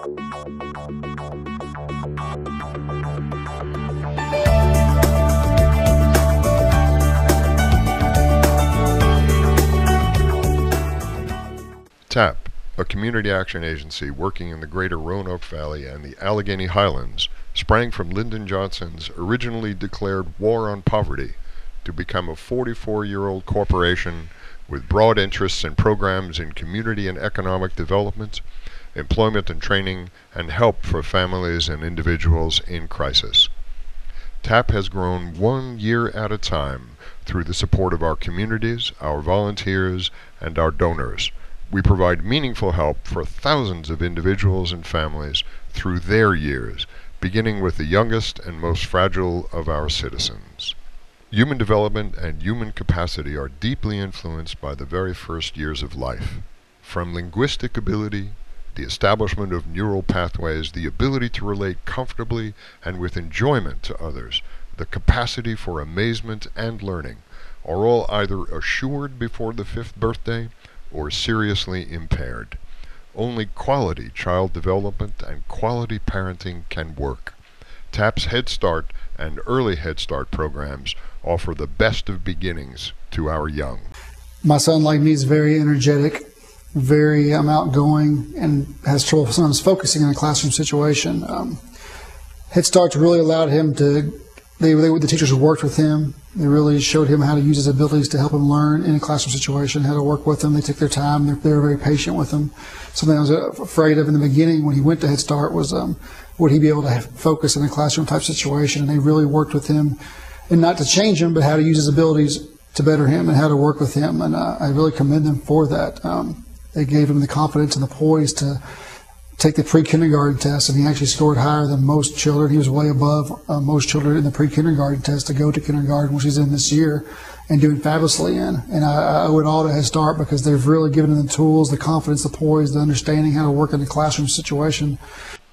TAP, a community action agency working in the greater Roanoke Valley and the Allegheny Highlands, sprang from Lyndon Johnson's originally declared war on poverty to become a 44-year-old corporation with broad interests and programs in community and economic development, employment and training, and help for families and individuals in crisis. TAP has grown 1 year at a time through the support of our communities, our volunteers, and our donors. We provide meaningful help for thousands of individuals and families through their years, beginning with the youngest and most fragile of our citizens. Human development and human capacity are deeply influenced by the very first years of life. From linguistic ability, the establishment of neural pathways, the ability to relate comfortably and with enjoyment to others, the capacity for amazement and learning, are all either assured before the 5th birthday or seriously impaired. Only quality child development and quality parenting can work. TAP's Head Start and Early Head Start programs offer the best of beginnings to our young. My son, like me, is very energetic, very outgoing, and has trouble sometimes focusing in a classroom situation. Head Start really allowed him to, the teachers who worked with him, they really showed him how to use his abilities to help him learn in a classroom situation, how to work with him. They took their time. They were very patient with him. Something I was afraid of in the beginning when he went to Head Start was would he be able to focus in a classroom type situation, and they really worked with him, and not to change him, but how to use his abilities to better him and how to work with him, and I really commend them for that. They gave him the confidence and the poise to take the pre-kindergarten test, and he actually scored higher than most children. He was way above most children in the pre-kindergarten test to go to kindergarten, which he's in this year, and doing fabulously in. And I owe it all to Head Start because they've really given him the tools, the confidence, the poise, the understanding how to work in a classroom situation.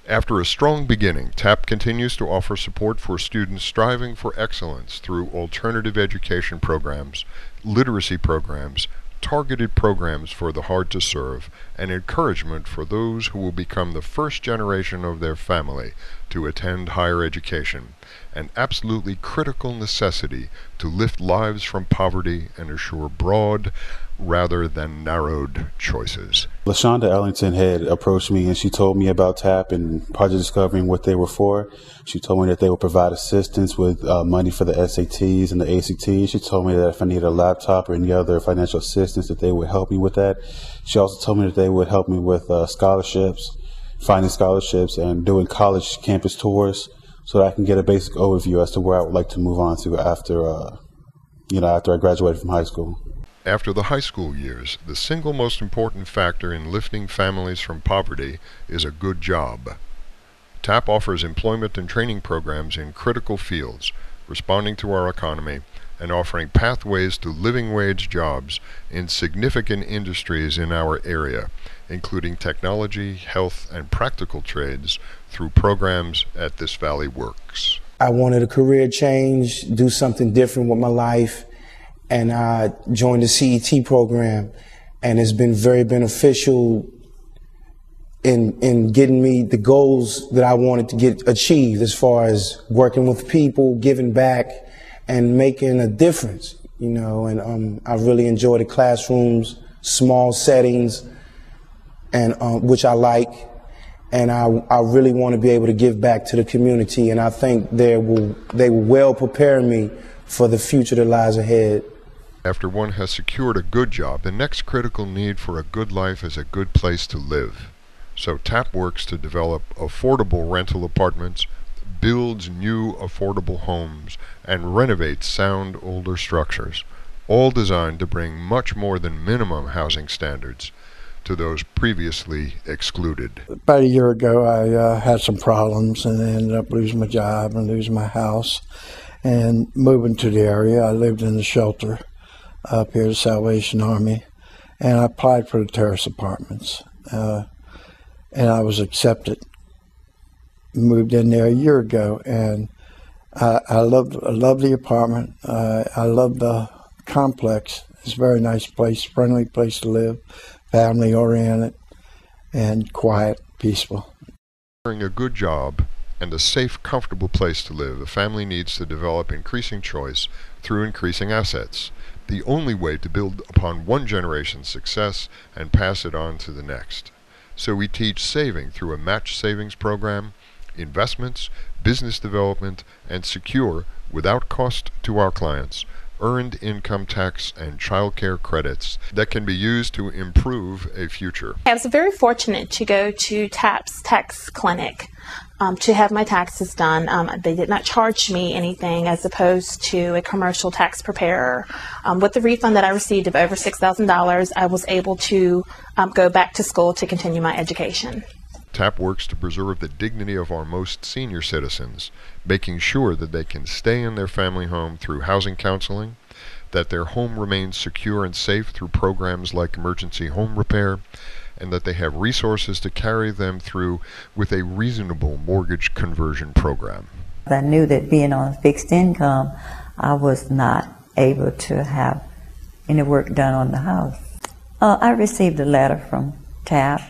After a strong beginning, TAP continues to offer support for students striving for excellence through alternative education programs, literacy programs, targeted programs for the hard to serve, and encouragement for those who will become the first generation of their family to attend higher education, an absolutely critical necessity to lift lives from poverty and assure broad rather than narrowed choices. LaShonda Ellington had approached me and she told me about TAP and Project Discovering what they were for. She told me that they would provide assistance with money for the SATs and the ACTs. She told me that if I needed a laptop or any other financial assistance that they would help me with that. She also told me that they would help me with scholarships, finding scholarships and doing college campus tours so that I can get a basic overview as to where I would like to move on to after I graduated from high school. After the high school years, the single most important factor in lifting families from poverty is a good job. TAP offers employment and training programs in critical fields, responding to our economy, and offering pathways to living wage jobs in significant industries in our area, including technology, health, and practical trades through programs at This Valley Works. I wanted a career change, do something different with my life, and I joined the CET program, and it's been very beneficial in getting me the goals that I wanted to get achieved as far as working with people, giving back, and making a difference, and I really enjoy the classrooms, small settings, and which I like, and I really want to be able to give back to the community, and I think they will well prepare me for the future that lies ahead. After one has secured a good job, the next critical need for a good life is a good place to live. So TAP works to develop affordable rental apartments, builds new affordable homes, and renovates sound older structures, all designed to bring much more than minimum housing standards to those previously excluded. About a year ago, I had some problems and ended up losing my job and losing my house and moving to the area. I lived in the shelter up here at the Salvation Army, and I applied for the terrace apartments, and I was accepted. Moved in there a year ago, and I love the apartment. I love the complex. It's a very nice place, friendly place to live, family oriented, and quiet, peaceful. A good job and a safe, comfortable place to live, a family needs to develop increasing choice through increasing assets. The only way to build upon one generation's success and pass it on to the next. So we teach saving through a match savings program, investments, business development, and secure, without cost to our clients, earned income tax and child care credits that can be used to improve a future. I was very fortunate to go to TAP's tax clinic to have my taxes done. They did not charge me anything as opposed to a commercial tax preparer. With the refund that I received of over $6,000, I was able to go back to school to continue my education. TAP works to preserve the dignity of our most senior citizens, making sure that they can stay in their family home through housing counseling, that their home remains secure and safe through programs like emergency home repair, and that they have resources to carry them through with a reasonable mortgage conversion program. I knew that being on a fixed income, I was not able to have any work done on the house. I received a letter from TAP.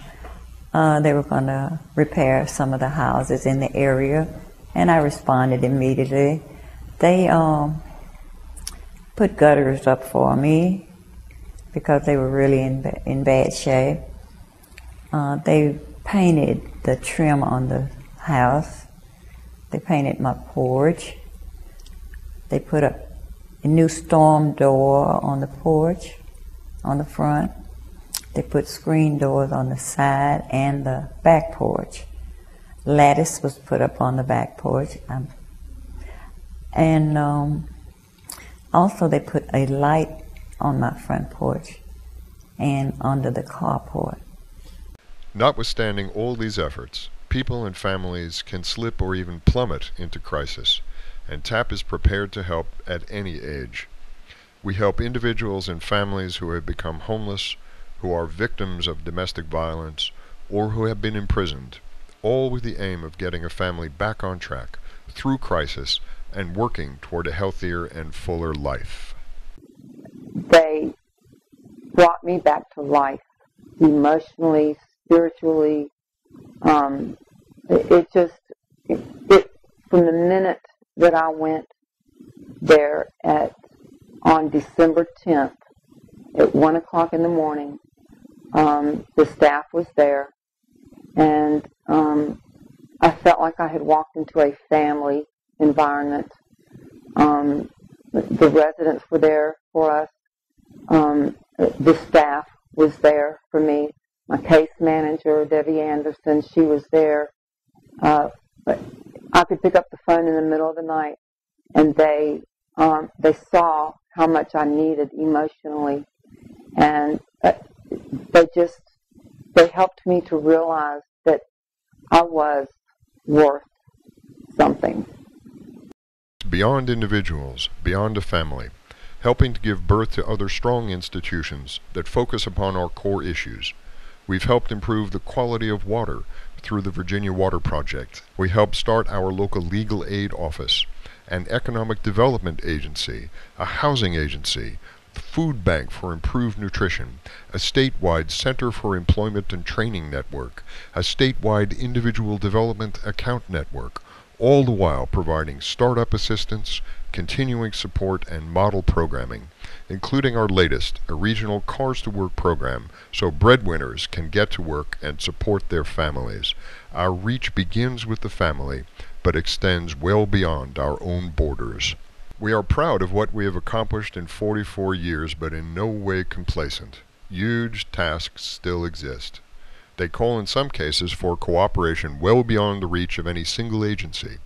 They were going to repair some of the houses in the area, and I responded immediately. They put gutters up for me because they were really in bad shape. They painted the trim on the house. They painted my porch. They put a new storm door on the porch, on the front. They put screen doors on the side and the back porch. Lattice was put up on the back porch. And also they put a light on my front porch and under the carport. Notwithstanding all these efforts, people and families can slip or even plummet into crisis, and TAP is prepared to help at any age. We help individuals and families who have become homeless, who are victims of domestic violence, or who have been imprisoned, all with the aim of getting a family back on track through crisis and working toward a healthier and fuller life. They brought me back to life emotionally, spiritually. From the minute that I went there on December 10th at 1 o'clock in the morning, the staff was there, and I felt like I had walked into a family environment. The residents were there for us. The staff was there for me. My case manager, Debbie Anderson, she was there. I could pick up the phone in the middle of the night, and they saw how much I needed emotionally, and they helped me to realize that I was worth something. Beyond individuals, beyond a family, helping to give birth to other strong institutions that focus upon our core issues. We've helped improve the quality of water through the Virginia Water Project. We helped start our local legal aid office, an economic development agency, a housing agency, the food bank for improved nutrition, a statewide Center for Employment and Training network, a statewide individual development account network, all the while providing startup assistance, continuing support, and model programming, including our latest, a regional Cars to Work program, so breadwinners can get to work and support their families. Our reach begins with the family, but extends well beyond our own borders. We are proud of what we have accomplished in 44 years, but in no way complacent. Huge tasks still exist. They call in some cases for cooperation well beyond the reach of any single agency.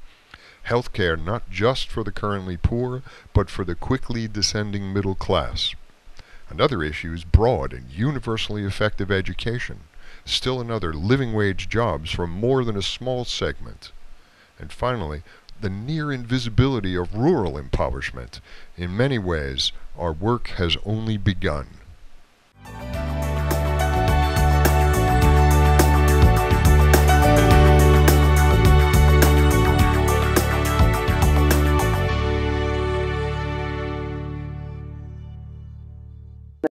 Healthcare not just for the currently poor, but for the quickly descending middle class. Another issue is broad and universally effective education. Still another, living wage jobs for more than a small segment. And finally, the near invisibility of rural impoverishment. In many ways, our work has only begun.